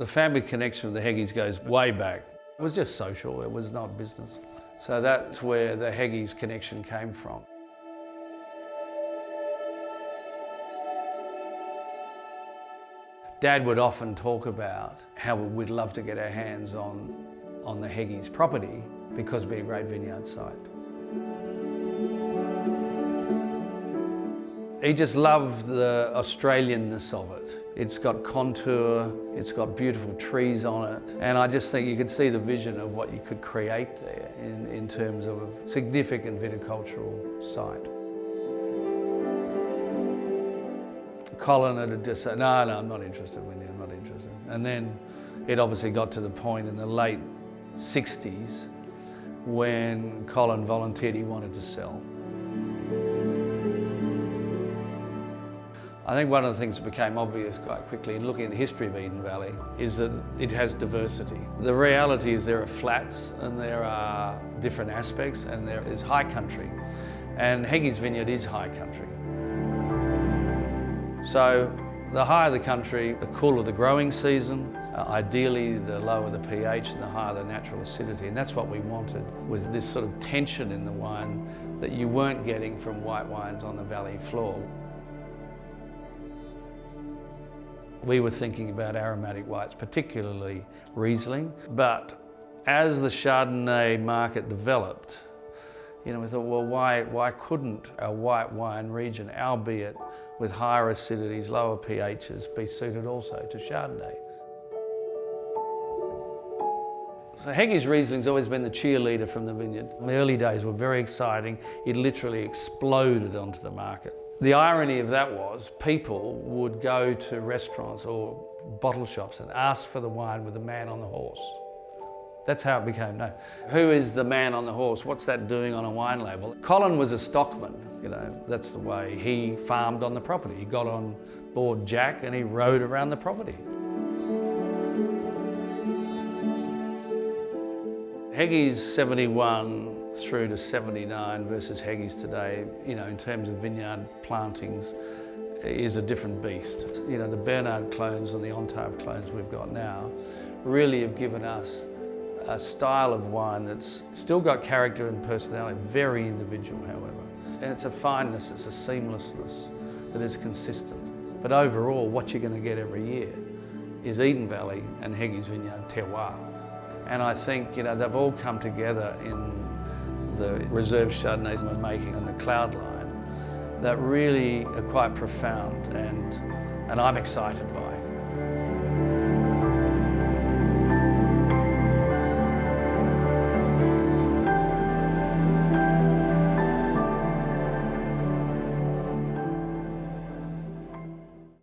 The family connection of the Heggies goes way back. It was just social, it was not business. So that's where the Heggies connection came from. Dad would often talk about how we'd love to get our hands on the Heggies property because it'd be a great vineyard site. He just loved the Australianness of it. It's got contour, it's got beautiful trees on it, and I just think you could see the vision of what you could create there in terms of a significant viticultural site. Colin had just said, no, I'm not interested, Winnie, I'm not interested. And then it obviously got to the point in the late 60s when Colin volunteered he wanted to sell. I think one of the things that became obvious quite quickly in looking at the history of Eden Valley is that it has diversity. The reality is there are flats and there are different aspects and there is high country. And Heggies Vineyard is high country. So the higher the country, the cooler the growing season, ideally the lower the pH and the higher the natural acidity. And that's what we wanted with this sort of tension in the wine that you weren't getting from white wines on the valley floor. We were thinking about aromatic whites, particularly Riesling, but as the Chardonnay market developed, we thought, well, why couldn't a white wine region, albeit with higher acidities, lower pHs, be suited also to Chardonnay? So Heggies Riesling's always been the cheerleader from the vineyard. The early days were very exciting. It literally exploded onto the market. The irony of that was people would go to restaurants or bottle shops and ask for the wine with the man on the horse. That's how it became known. Who is the man on the horse? What's that doing on a wine label? Colin was a stockman, that's the way he farmed on the property. He got on board Jack and he rode around the property. Heggies 71 through to 79 versus Heggies today, in terms of vineyard plantings, is a different beast. The Bernard clones and the Ontave clones we've got now really have given us a style of wine that's still got character and personality, very individual, however. And it's a fineness, it's a seamlessness that is consistent. But overall, what you're going to get every year is Eden Valley and Heggies Vineyard terroir. And I think, they've all come together in the reserve Chardonnays we're making on the cloud line that really are quite profound and I'm excited by.